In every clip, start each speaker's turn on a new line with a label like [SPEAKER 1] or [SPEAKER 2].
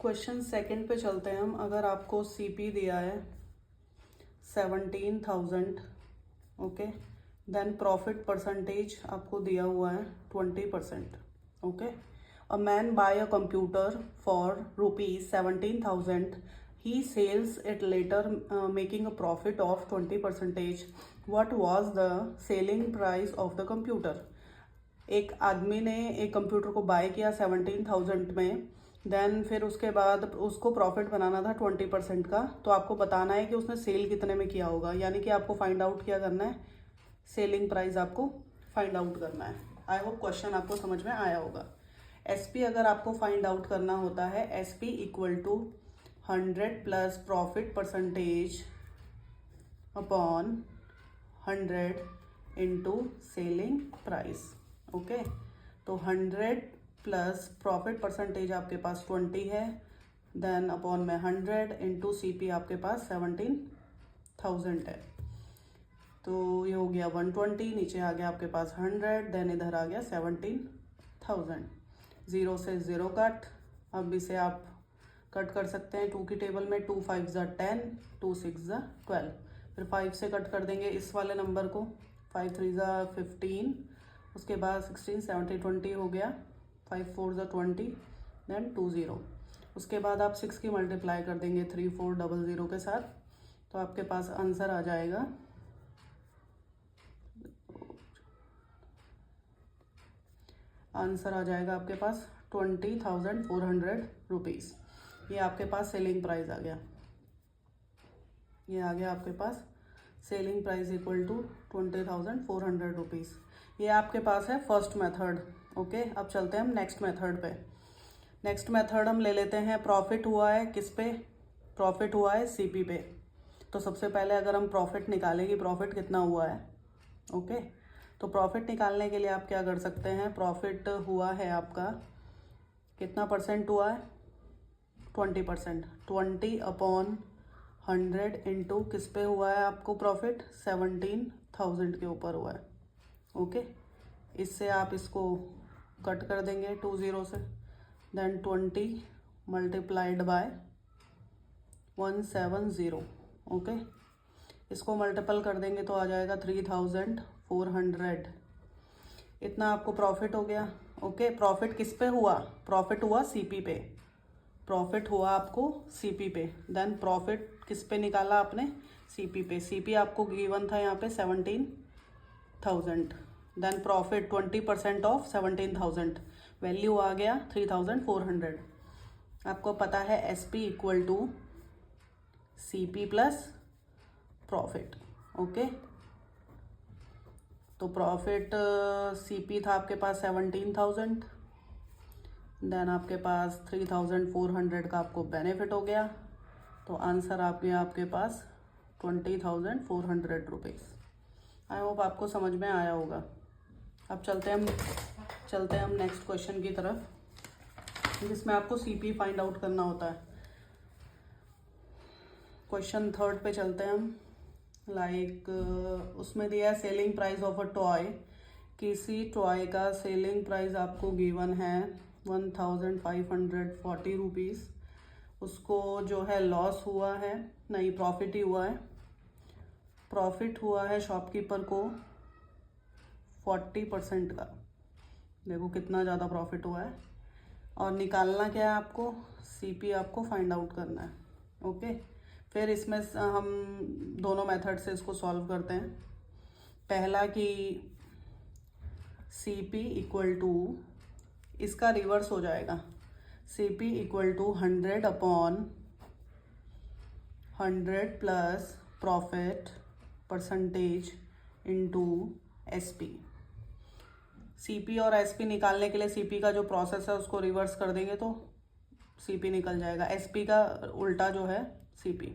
[SPEAKER 1] Question second पे चलते हैं हम। अगर आपको सीपी दिया है 17,000, ओके, देन प्रॉफिट परसेंटेज आपको दिया हुआ है 20%, okay. A man buy a computer for ₹17,000, he sells it later, making a profit of 20%. What was the selling price of the computer? एक आदमी ने एक कंप्यूटर को बाय किया 17,000 में, देन फिर उसके बाद उसको प्रॉफिट बनाना था 20% का। तो आपको बताना है कि उसने सेल कितने में किया होगा, यानी कि आपको फाइंड आउट क्या करना है, सेलिंग प्राइस आपको फाइंड आउट करना है। आई होप क्वेश्चन आपको समझ में आया होगा। एसपी अगर आपको फाइंड आउट करना होता है, SP equal to 100 plus profit percentage upon 100 into selling price, okay. तो 100 प्लस प्रॉफिट परसेंटेज आपके पास 20 है, देन अपॉन में 100 इंटू सीपी आपके पास 17,000 है। तो ये हो गया 120, नीचे आ गया आपके पास 100, देन इधर आ गया 17,000। 0 से 0 कट। अब इसे आप कट कर सकते हैं 2 की टेबल में। 2 5 ज़ा 10, 2 6 ज़ा 12। फिर 5 से कट कर देंगे इस वाले नंबर को। 5 3 ज़ा 15, उसके बाद 16 17 20 हो गया। 5 4 ज़ा 20, देन 2 0। उसके बाद आप 6 की मल्टीप्लाई कर देंगे 3 4 0 के साथ, तो आपके पास आंसर आ जाएगा आपके पास 20,400 रुपीज़। ये आपके पास सेलिंग प्राइस आ गया। ये आ गया आपके पास selling price equal to 20,400 rupees. ये आपके पास है फर्स्ट मेथड, ओके। अब चलते हैं हम नेक्स्ट मेथड पे। नेक्स्ट मेथड हम ले लेते हैं, प्रॉफिट हुआ है किस पे, प्रॉफिट हुआ है सीपी पे। तो सबसे पहले अगर हम प्रॉफिट निकालेंगे, प्रॉफिट कितना हुआ है, ओके। तो प्रॉफिट निकालने के लिए आप क्या कर सकते हैं, प्रॉफिट हुआ है आपका कितना परसेंट हुआ है, 20%। 20 अपॉन 100 इंटू किस पे हुआ है आपको प्रॉफिट, 17,000 के ऊपर हुआ है, ओके। इससे आप इसको कट कर देंगे 2 0 से, देन 20 मल्टीप्लाइड बाय 170, ओके। इसको मल्टीपल कर देंगे तो आ जाएगा 3,400। इतना आपको प्रॉफिट हो गया, ओके। प्रॉफिट किस पे हुआ, प्रॉफिट हुआ सीपी पे, प्रॉफिट हुआ आपको सीपी पे। देन प्रॉफिट किस पे निकाला आपने, सीपी पे। सीपी आपको गिवन था यहाँ पे 17,000, देन प्रॉफिट 20% ऑफ 17,000, वैल्यू आ गया 3,400। आपको पता है SP equal to CP plus profit, okay. तो प्रॉफिट सीपी था आपके पास 17,000, देन आपके पास 3,400 का आपको बेनिफिट हो गया। तो आंसर आ गया आपके पास 20,400 रुपीज़। आई होप आपको समझ में आया होगा। अब चलते हैं हम नेक्स्ट क्वेश्चन की तरफ, जिसमें आपको सीपी फाइंड आउट करना होता है। क्वेश्चन थर्ड पे चलते हैं हम। उसमें दिया है selling price of a toy. किसी टॉय का सेलिंग प्राइस आपको गिवन है 1,540 रुपीज़। उसको जो है लॉस हुआ है, नहीं प्रॉफिट ही हुआ है, प्रॉफिट हुआ है शॉपकीपर को 40% का। देखो कितना ज़्यादा प्रॉफिट हुआ है। और निकालना क्या है आपको, सीपी आपको फाइंड आउट करना है, ओके। फिर इसमें हम दोनों मेथड से इसको सॉल्व करते हैं। पहला कि सीपी इक्वल टू, इसका रिवर्स हो जाएगा, CP equal to 100 upon 100 plus profit percentage into SP. CP और एसपी निकालने के लिए सीपी का जो प्रोसेस है उसको रिवर्स कर देंगे तो सीपी निकल जाएगा, एसपी का उल्टा जो है सीपी।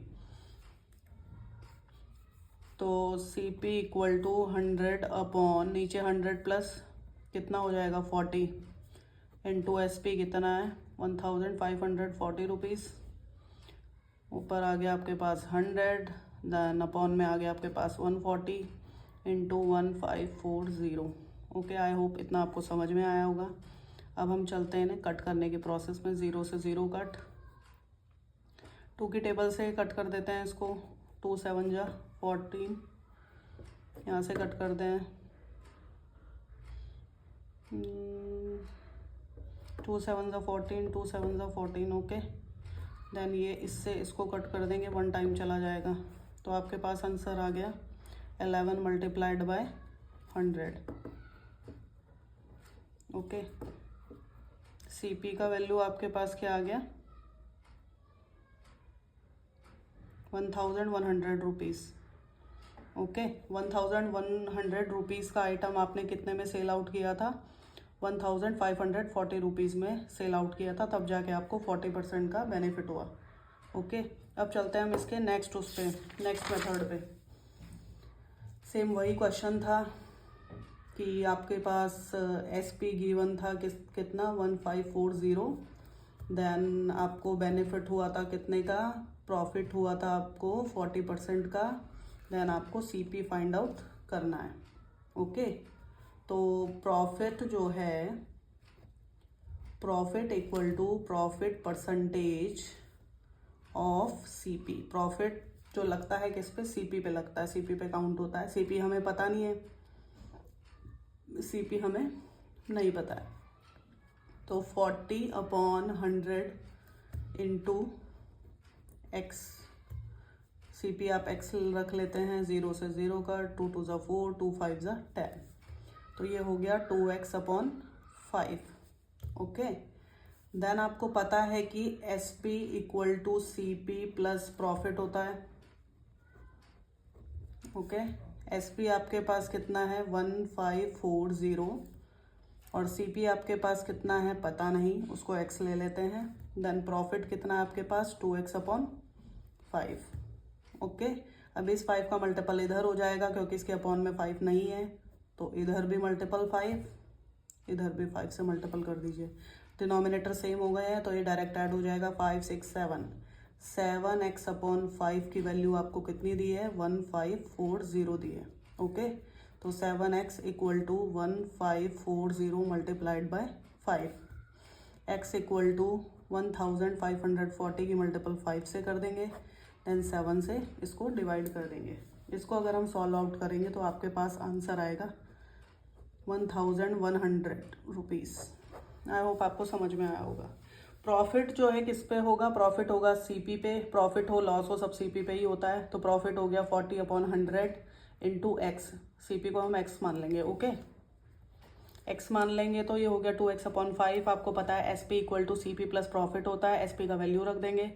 [SPEAKER 1] तो सीपी इक्वल टू 100 अपॉन, नीचे 100 प्लस कितना हो जाएगा 40 इंटू एसपी कितना है 1,540 रुपीज़। ऊपर आ गया आपके पास 100, देन अपॉन में आ गया आपके पास 140 इंटू 1540, ओके। आई होप इतना आपको समझ में आया होगा। अब हम चलते हैं कट करने के प्रोसेस में। 0 से 0 कट, 2 की टेबल से कट कर देते हैं इसको। 2 7 जा 14, यहाँ से कट कर दें। 2 7 जा 14, 2 7 जा 14, ओके। देन ये इससे इसको कट कर देंगे, 1 टाइम चला जाएगा, तो आपके पास आंसर आ गया 11 मल्टीप्लाइड बाय 100, ओके। सीपी का वैल्यू आपके पास क्या आ गया, 1100 रुपीज़, ओके। 1100 रुपीज़ का आइटम आपने कितने में सेल आउट किया था, 1540 रुपीज़ में सेल आउट किया था, तब जाके आपको 40% का बेनिफिट हुआ, ओके। अब चलते हैं हम इसके नेक्स्ट नेक्स्ट मेथड पे। सेम वही क्वेश्चन था कि आपके पास एसपी गिवन था कितना 1540, देन आपको बेनिफिट हुआ था कितने का, प्रॉफिट हुआ था आपको 40% का, देन आपको सीपी फाइंड आउट करना है, ओके। तो प्रॉफिट जो है, profit equal to profit percentage of CP. Profit जो लगता है किस पे, सीपी पे लगता है, सीपी पे काउंट होता है। सीपी हमें पता नहीं है, सीपी हमें नहीं पता है, तो 40/100 इंटू एक्स, सीपी आप एक्स रख लेते हैं, 0 से 0 का, 2 2 ज़ा 4, 2 5 ज़ा 10, तो ये हो गया 2x/5, ओके। देन आपको पता है कि SP equal to CP plus profit होता है, ओके। एसपी आपके पास कितना है 1540, और सीपी आपके पास कितना है पता नहीं, उसको एक्स ले लेते हैं। देन प्रॉफिट कितना है आपके पास 2x/5, ओके। अब इस 5 का मल्टीपल इधर हो जाएगा, क्योंकि इसके अपॉन में 5 नहीं है, तो इधर भी मल्टीपल 5, इधर भी 5 से मल्टीपल कर दीजिए। डिनोमिनेटर सेम हो गए हैं, तो ये डायरेक्ट ऐड हो जाएगा, 5 6 7, 7x/5 की वैल्यू आपको कितनी दी है, 1540 दी है, ओके। तो 7x equal to 1540 multiplied by 5, x equal to 1540 की मल्टीपल 5 से कर देंगे, देन 7 से इसको डिवाइड कर देंगे। इसको अगर हम सॉल्व आउट करेंगे तो आपके पास आंसर आएगा 1100 रुपीज़। आई होप आपको समझ में आया होगा। प्रॉफिट जो है किस पे होगा, प्रॉफिट होगा सीपी पे, प्रॉफिट हो लॉस हो सब सीपी पे ही होता है, तो प्रॉफिट हो गया 40/100 इंटू एक्स, सीपी को हम एक्स मान लेंगे, ओके। एक्स मान लेंगे तो ये हो गया 2x/5। आपको पता है SP equal to CP plus profit होता है, एसपी का वैल्यू रख देंगे,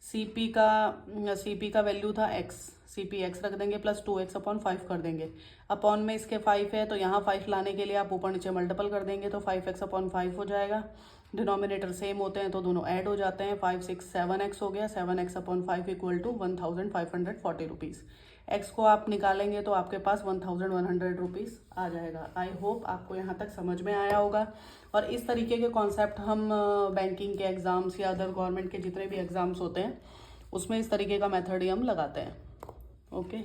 [SPEAKER 1] सीपी का वैल्यू था एक्स, सीपी एक्स रख देंगे, प्लस 2x/5 कर देंगे। अपॉन में इसके 5 है, तो यहाँ 5 लाने के लिए आप ऊपर नीचे मल्टीपल कर देंगे, तो 5x/5 हो जाएगा। डिनोमिनेटर सेम होते हैं तो दोनों ऐड हो जाते हैं, 5 6 7x हो गया, 7x/5 equal to 1540 rupees. X को आप निकालेंगे तो आपके पास 1100 रुपीज़ आ जाएगा। आई होप आपको यहाँ तक समझ में आया होगा। और इस तरीके के कॉन्सेप्ट हम बैंकिंग के एग्ज़ाम्स या अदर गवर्नमेंट के जितने भी एग्ज़ाम्स होते हैं उसमें इस तरीके का मेथड ही हम लगाते हैं, ओके।